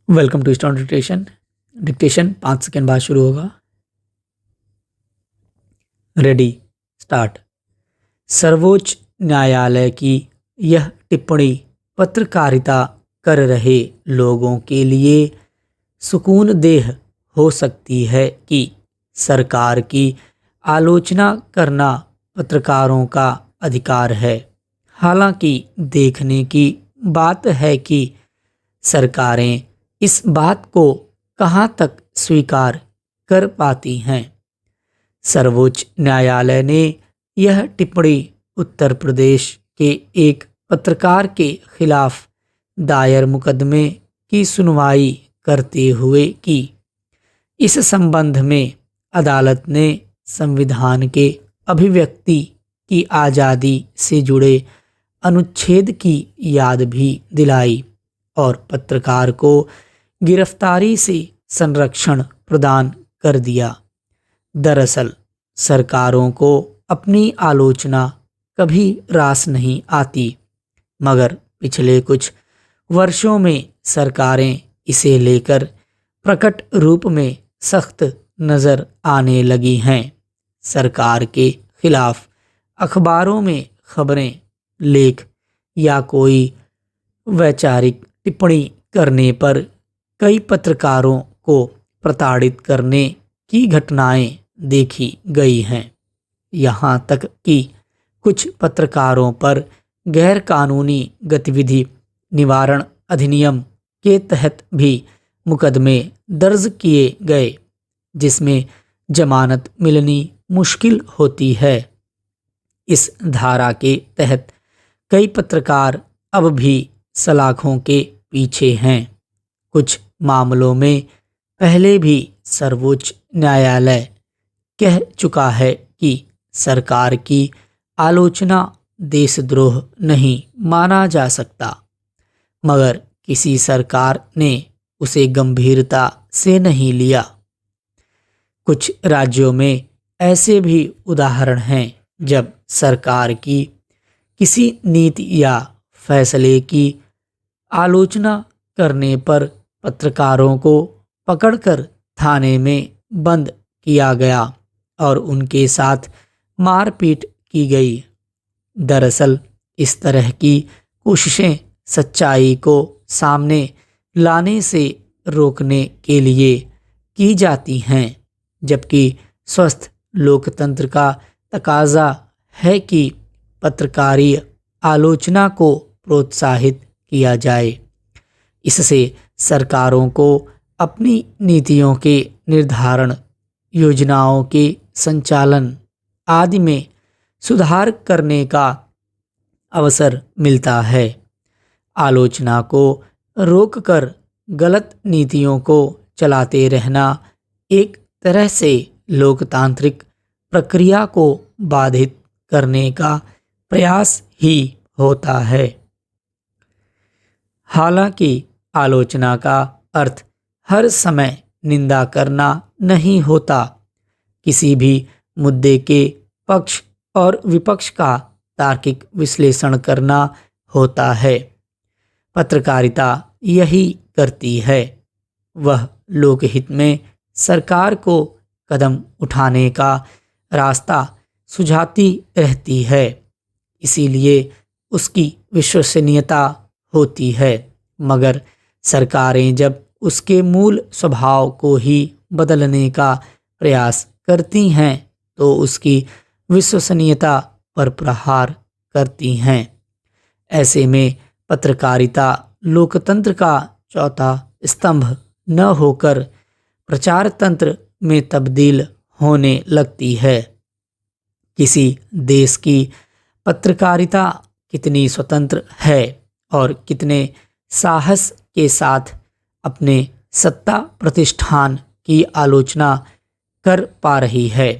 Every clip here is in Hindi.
Welcome to student dictation. Dictation 5 second बाद शुरू होगा। Ready, start. सर्वोच्च न्यायालय की यह टिप्पणी पत्रकारिता कर रहे लोगों के लिए सुकूनदेह हो सकती है कि सरकार की आलोचना करना पत्रकारों का अधिकार है। हालांकि देखने की बात है कि सरकारें इस बात को कहाँ तक स्वीकार कर पाती हैं। सर्वोच्च न्यायालय ने यह टिप्पणी उत्तर प्रदेश के एक पत्रकार के खिलाफ दायर मुकदमे की सुनवाई करते हुए की। इस संबंध में अदालत ने संविधान के अभिव्यक्ति की आज़ादी से जुड़े अनुच्छेद की याद भी दिलाई और पत्रकार को गिरफ्तारी से संरक्षण प्रदान कर दिया। दरअसल सरकारों को अपनी आलोचना कभी रास नहीं आती, मगर पिछले कुछ वर्षों में सरकारें इसे लेकर प्रकट रूप में सख्त नज़र आने लगी हैं। सरकार के खिलाफ अखबारों में खबरें, लेख या कोई वैचारिक टिप्पणी करने पर कई पत्रकारों को प्रताड़ित करने की घटनाएं देखी गई हैं। यहाँ तक कि कुछ पत्रकारों पर गैर कानूनी गतिविधि निवारण अधिनियम के तहत भी मुकदमे दर्ज किए गए, जिसमें जमानत मिलनी मुश्किल होती है। इस धारा के तहत कई पत्रकार अब भी सलाखों के पीछे हैं। कुछ मामलों में पहले भी सर्वोच्च न्यायालय कह चुका है कि सरकार की आलोचना देशद्रोह नहीं माना जा सकता, मगर किसी सरकार ने उसे गंभीरता से नहीं लिया। कुछ राज्यों में ऐसे भी उदाहरण हैं जब सरकार की किसी नीति या फैसले की आलोचना करने पर पत्रकारों को पकड़कर थाने में बंद किया गया और उनके साथ मारपीट की गई। दरअसल इस तरह की कोशिशें सच्चाई को सामने लाने से रोकने के लिए की जाती हैं, जबकि स्वस्थ लोकतंत्र का तकाजा है कि पत्रकारीय आलोचना को प्रोत्साहित किया जाए। इससे सरकारों को अपनी नीतियों के निर्धारण, योजनाओं के संचालन आदि में सुधार करने का अवसर मिलता है। आलोचना को रोककर गलत नीतियों को चलाते रहना एक तरह से लोकतांत्रिक प्रक्रिया को बाधित करने का प्रयास ही होता है। हालांकि आलोचना का अर्थ हर समय निंदा करना नहीं होता। किसी भी मुद्दे के पक्ष और विपक्ष का तार्किक विश्लेषण करना होता है। पत्रकारिता यही करती है। वह लोकहित में सरकार को कदम उठाने का रास्ता सुझाती रहती है, इसीलिए उसकी विश्वसनीयता होती है। मगर सरकारें जब उसके मूल स्वभाव को ही बदलने का प्रयास करती हैं तो उसकी विश्वसनीयता पर प्रहार करती हैं। ऐसे में पत्रकारिता लोकतंत्र का चौथा स्तंभ न होकर प्रचार तंत्र में तब्दील होने लगती है। किसी देश की पत्रकारिता कितनी स्वतंत्र है और कितने साहस के साथ अपने सत्ता प्रतिष्ठान की आलोचना कर पा रही है,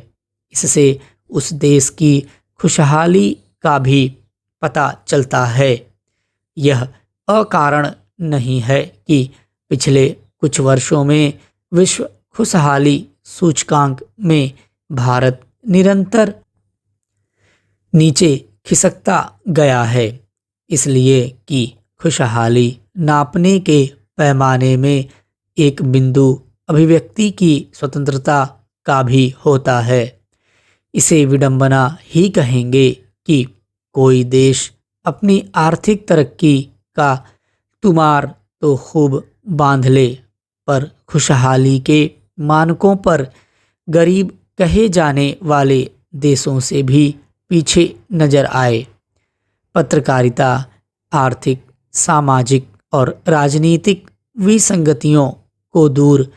इससे उस देश की खुशहाली का भी पता चलता है। यह अकारण नहीं है कि पिछले कुछ वर्षों में विश्व खुशहाली सूचकांक में भारत निरंतर नीचे खिसकता गया है, इसलिए कि खुशहाली नापने के पैमाने में एक बिंदु अभिव्यक्ति की स्वतंत्रता का भी होता है। इसे विडंबना ही कहेंगे कि कोई देश अपनी आर्थिक तरक्की का तुमार तो खूब बांध ले, पर खुशहाली के मानकों पर गरीब कहे जाने वाले देशों से भी पीछे नजर आए। पत्रकारिता आर्थिक, सामाजिक और राजनीतिक विसंगतियों को दूर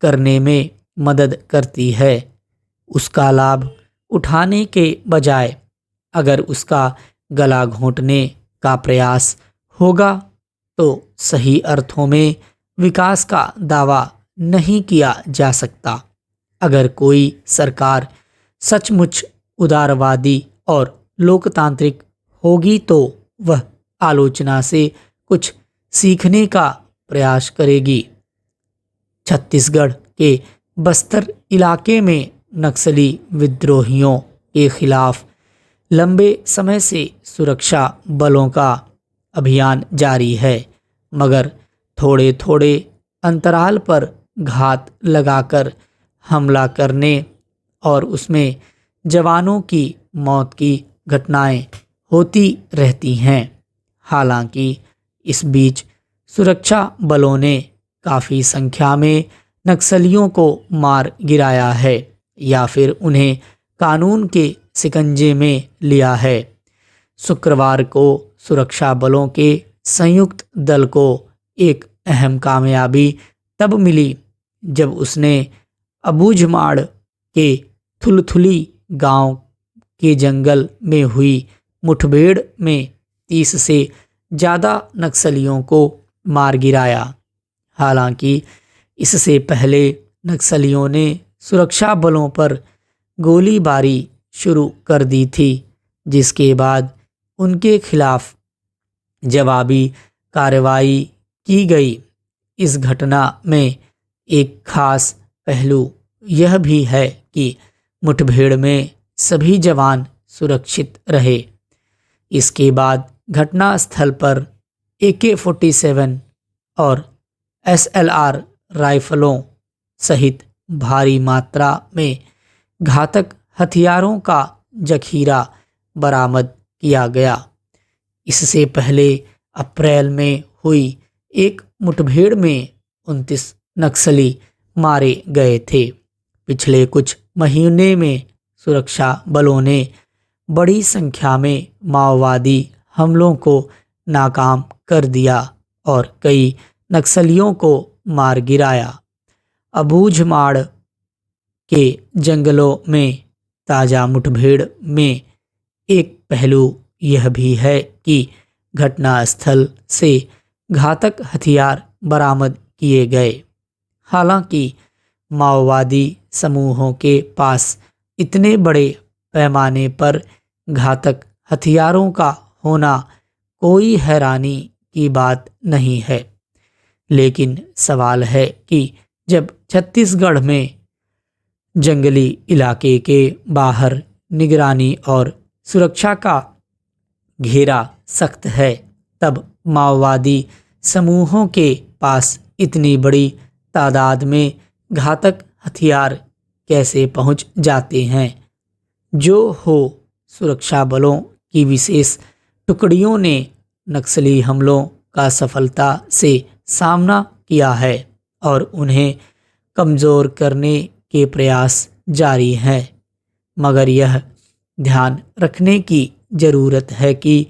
करने में मदद करती है। उसका लाभ उठाने के बजाय अगर उसका गला घोंटने का प्रयास होगा तो सही अर्थों में विकास का दावा नहीं किया जा सकता। अगर कोई सरकार सचमुच उदारवादी और लोकतांत्रिक होगी तो वह आलोचना से कुछ सीखने का प्रयास करेगी। छत्तीसगढ़ के बस्तर इलाके में नक्सली विद्रोहियों के खिलाफ लंबे समय से सुरक्षा बलों का अभियान जारी है, मगर थोड़े थोड़े अंतराल पर घात लगाकर हमला करने और उसमें जवानों की मौत की घटनाएं होती रहती हैं। हालांकि इस बीच सुरक्षा बलों ने काफ़ी संख्या में नक्सलियों को मार गिराया है या फिर उन्हें कानून के शिकंजे में लिया है। शुक्रवार को सुरक्षा बलों के संयुक्त दल को एक अहम कामयाबी तब मिली जब उसने अबूझमाड़ के थुलथुली गांव के जंगल में हुई मुठभेड़ में 30 से ज़्यादा नक्सलियों को मार गिराया। हालांकि इससे पहले नक्सलियों ने सुरक्षा बलों पर गोलीबारी शुरू कर दी थी, जिसके बाद उनके खिलाफ जवाबी कार्रवाई की गई। इस घटना में एक खास पहलू यह भी है कि मुठभेड़ में सभी जवान सुरक्षित रहे। इसके बाद घटनास्थल पर AK-47 और SLR राइफलों सहित भारी मात्रा में घातक हथियारों का जखीरा बरामद किया गया। इससे पहले अप्रैल में हुई एक मुठभेड़ में 29 नक्सली मारे गए थे। पिछले कुछ महीने में सुरक्षा बलों ने बड़ी संख्या में माओवादी हमलों को नाकाम कर दिया और कई नक्सलियों को मार गिराया। अबूझमाड़ के जंगलों में ताज़ा मुठभेड़ में एक पहलू यह भी है कि घटनास्थल से घातक हथियार बरामद किए गए। हालांकि माओवादी समूहों के पास इतने बड़े पैमाने पर घातक हथियारों का होना कोई हैरानी की बात नहीं है, लेकिन सवाल है कि जब छत्तीसगढ़ में जंगली इलाके के बाहर निगरानी और सुरक्षा का घेरा सख्त है, तब माओवादी समूहों के पास इतनी बड़ी तादाद में घातक हथियार कैसे पहुंच जाते हैं। जो हो, सुरक्षा बलों की विशेष टुकड़ियों ने नक्सली हमलों का सफलता से सामना किया है और उन्हें कमज़ोर करने के प्रयास जारी हैं। मगर यह ध्यान रखने की ज़रूरत है कि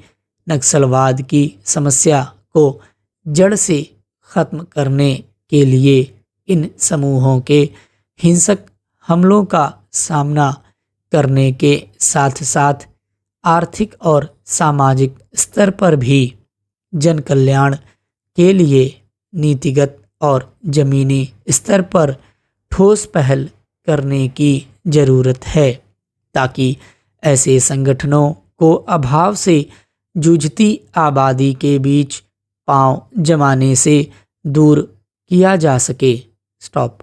नक्सलवाद की समस्या को जड़ से ख़त्म करने के लिए इन समूहों के हिंसक हमलों का सामना करने के साथ साथ आर्थिक और सामाजिक स्तर पर भी जन कल्याण के लिए नीतिगत और ज़मीनी स्तर पर ठोस पहल करने की ज़रूरत है, ताकि ऐसे संगठनों को अभाव से जूझती आबादी के बीच पांव जमाने से दूर किया जा सके। स्टॉप।